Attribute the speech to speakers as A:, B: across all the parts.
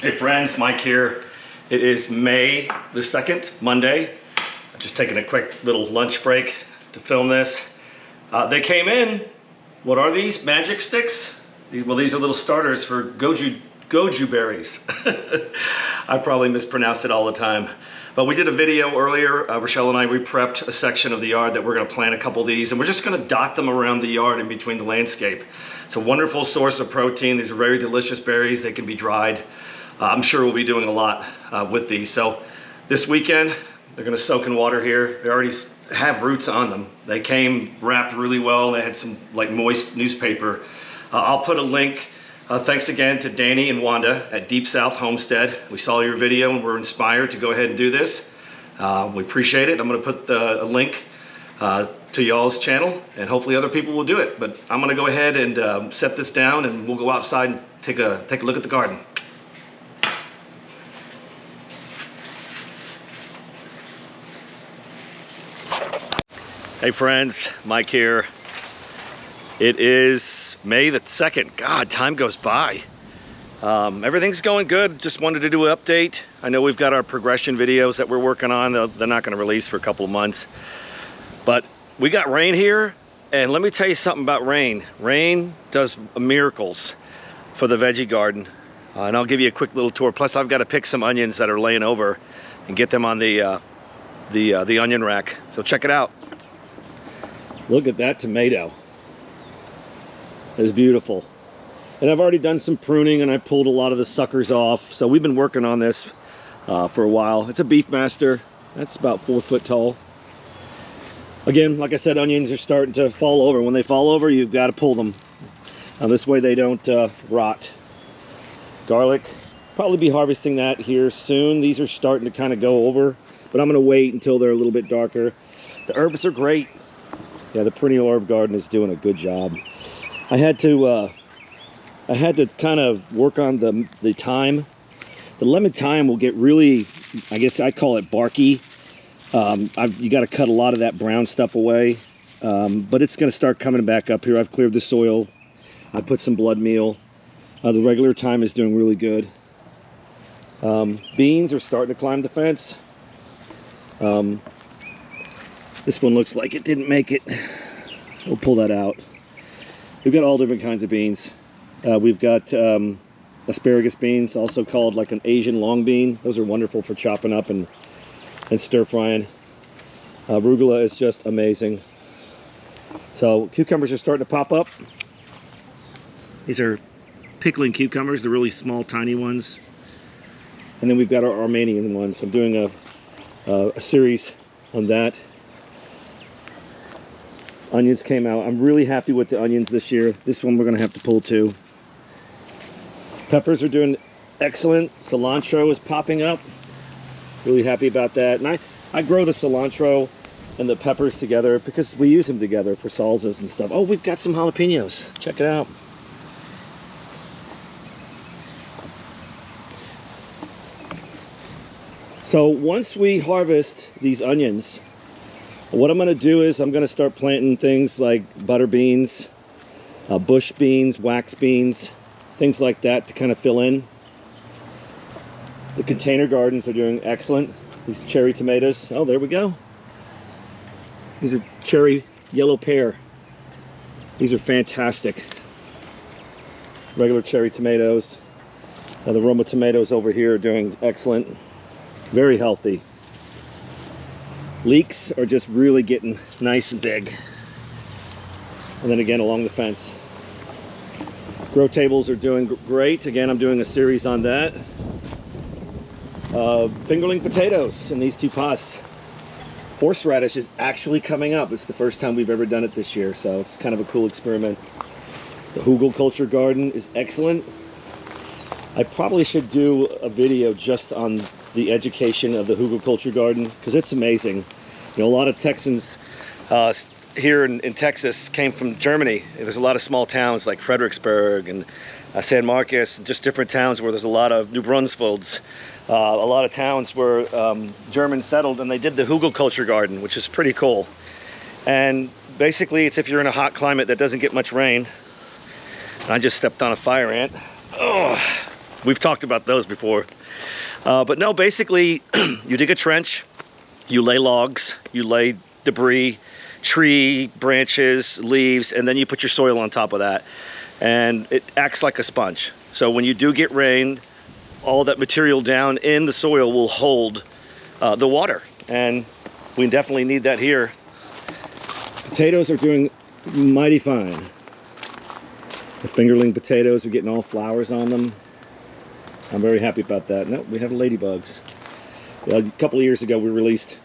A: Hey friends, Mike here. It is May the 2nd, Monday. I'm just taking a quick little lunch break to film this. They came in. What are these? Magic sticks? Well, these are little starters for GOJI berries. I probably mispronounce it all the time. But we did a video earlier, Rochelle and I, we prepped a section of the yard that we're gonna plant a couple of these, and we're just gonna dot them around the yard in between the landscape. It's a wonderful source of protein. These are very delicious berries. They can be dried. I'm sure we'll be doing a lot with these. So this weekend, they're gonna soak in water here. They already have roots on them. They came wrapped really well. They had some like moist newspaper. I'll put a link. Thanks again to Danny and Wanda at Deep South Homestead. We saw your video and we're inspired to go ahead and do this. We appreciate it. I'm gonna put a link to y'all's channel and hopefully other people will do it. But I'm gonna go ahead and set this down and we'll go outside and take a look at the garden. Hey friends, Mike here. It is May the 2nd. God, time goes by. Everything's going good. Just wanted to do an update. I know we've got our progression videos that we're working on. They're not gonna release for a couple of months. But we got rain here, and let me tell you something about rain. Rain does miracles for the veggie garden. And I'll give you a quick little tour. Plus I've got to pick some onions that are laying over and get them on the onion rack. So check it out. Look at that tomato. It's beautiful. And I've already done some pruning and I pulled a lot of the suckers off. So we've been working on this for a while. It's a Beefmaster. That's about 4 foot tall. Again, like I said, onions are starting to fall over. When they fall over, you've got to pull them. This way they don't rot. Garlic, probably be harvesting that here soon. These are starting to kind of go over, but I'm going to wait until they're a little bit darker. The herbs are great. Yeah, the perennial herb garden is doing a good job. I had to kind of work on the thyme. The lemon thyme will get really, I guess I call it barky. You got to cut a lot of that brown stuff away, but it's going to start coming back up here. I've cleared the soil. I put some blood meal. The regular thyme is doing really good. Beans are starting to climb the fence. This one looks like it didn't make it. We'll pull that out. We've got all different kinds of beans. We've got asparagus beans, also called like an Asian long bean. Those are wonderful for chopping up and stir frying. Arugula is just amazing. So cucumbers are starting to pop up. These are pickling cucumbers, the really small, tiny ones. And then we've got our Armenian ones. I'm doing a series on that. Onions came out. I'm really happy with the onions this year. This one we're gonna have to pull too. Peppers are doing excellent. Cilantro is popping up. Really happy about that. And I grow the cilantro and the peppers together because we use them together for salsas and stuff. Oh, we've got some jalapenos. Check it out. So once we harvest these onions, what I'm going to do is I'm going to start planting things like butter beans, bush beans, wax beans, things like that to kind of fill in. The container gardens are doing excellent. These cherry tomatoes, oh, there we go. These are cherry yellow pear. These are fantastic. Regular cherry tomatoes. The Roma tomatoes over here are doing excellent. Very healthy. Leeks are just really getting nice and big. And then again along the fence. Grow tables are doing great. Again, I'm doing a series on that. Fingerling potatoes in these two pots. Horseradish is actually coming up. It's the first time we've ever done it this year, so it's kind of a cool experiment. The hugelkultur garden is excellent. I probably should do a video just on the education of the hugelkultur garden because it's amazing. You know, a lot of Texans here in Texas came from Germany. There's a lot of small towns like Fredericksburg and San Marcos, and just different towns where there's a lot of New Brunsfields. A lot of towns where Germans settled, and they did the hugelkultur garden, which is pretty cool. And basically it's if you're in a hot climate that doesn't get much rain. And I just stepped on a fire ant. Oh, We've talked about those before. But no, basically, you dig a trench, you lay logs, you lay debris, tree, branches, leaves, and then you put your soil on top of that. And it acts like a sponge. So when you do get rain, all that material down in the soil will hold the water. And we definitely need that here. Potatoes are doing mighty fine. The fingerling potatoes are getting all flowers on them. I'm very happy about that. No, we have ladybugs. A couple of years ago, we released,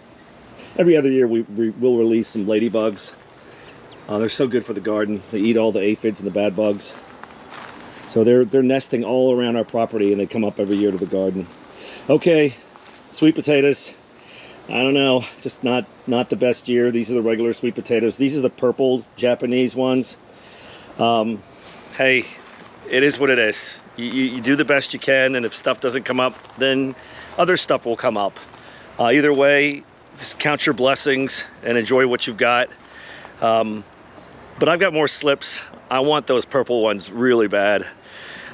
A: every other year we will release some ladybugs. They're so good for the garden. They eat all the aphids and the bad bugs. So they're nesting all around our property, and they come up every year to the garden. Okay, sweet potatoes. I don't know, just not the best year. These are the regular sweet potatoes. These are the purple Japanese ones. Hey, it is what it is. You do the best you can, and if stuff doesn't come up, then other stuff will come up. Either way, just count your blessings and enjoy what you've got. But I've got more slips. I want those purple ones really bad.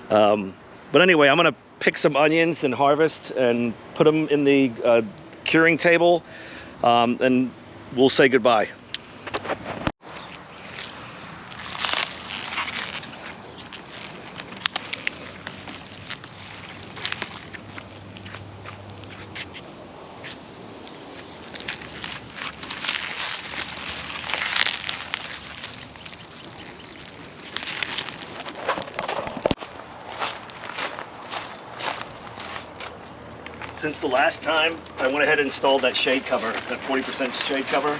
A: But anyway, I'm gonna pick some onions and harvest and put them in the curing table, and we'll say goodbye. Since the last time, I went ahead and installed that shade cover, that 40% shade cover.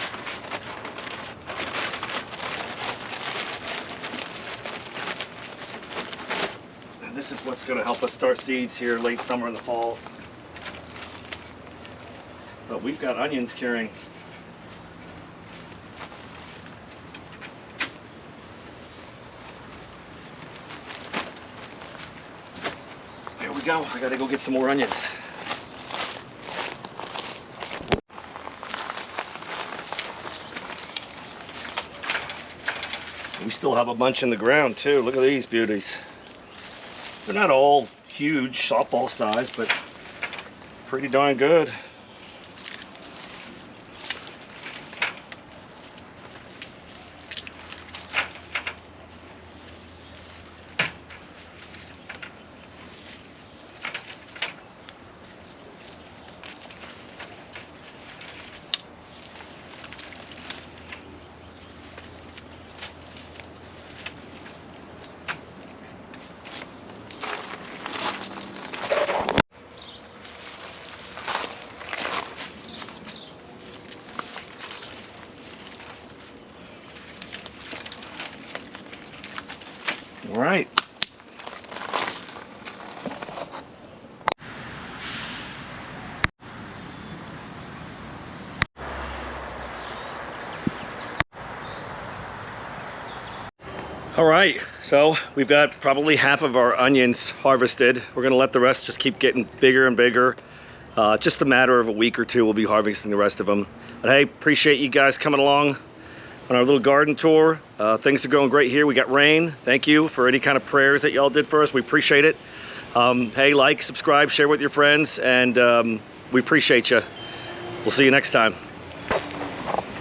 A: And this is what's going to help us start seeds here late summer and the fall. But we've got onions curing. Here we go. I got to go get some more onions. We still have a bunch in the ground too. Look at these beauties. They're not all huge, softball size, but pretty darn good. All right. All right, so we've got probably half of our onions harvested. We're gonna let the rest just keep getting bigger and bigger. Just a matter of a week or two, we'll be harvesting the rest of them. But hey, appreciate you guys coming along on our little garden tour. Things are going great here. We got rain. Thank you for any kind of prayers that y'all did for us. We appreciate it. Hey, like, subscribe, share with your friends, and we appreciate you. We'll see you next time.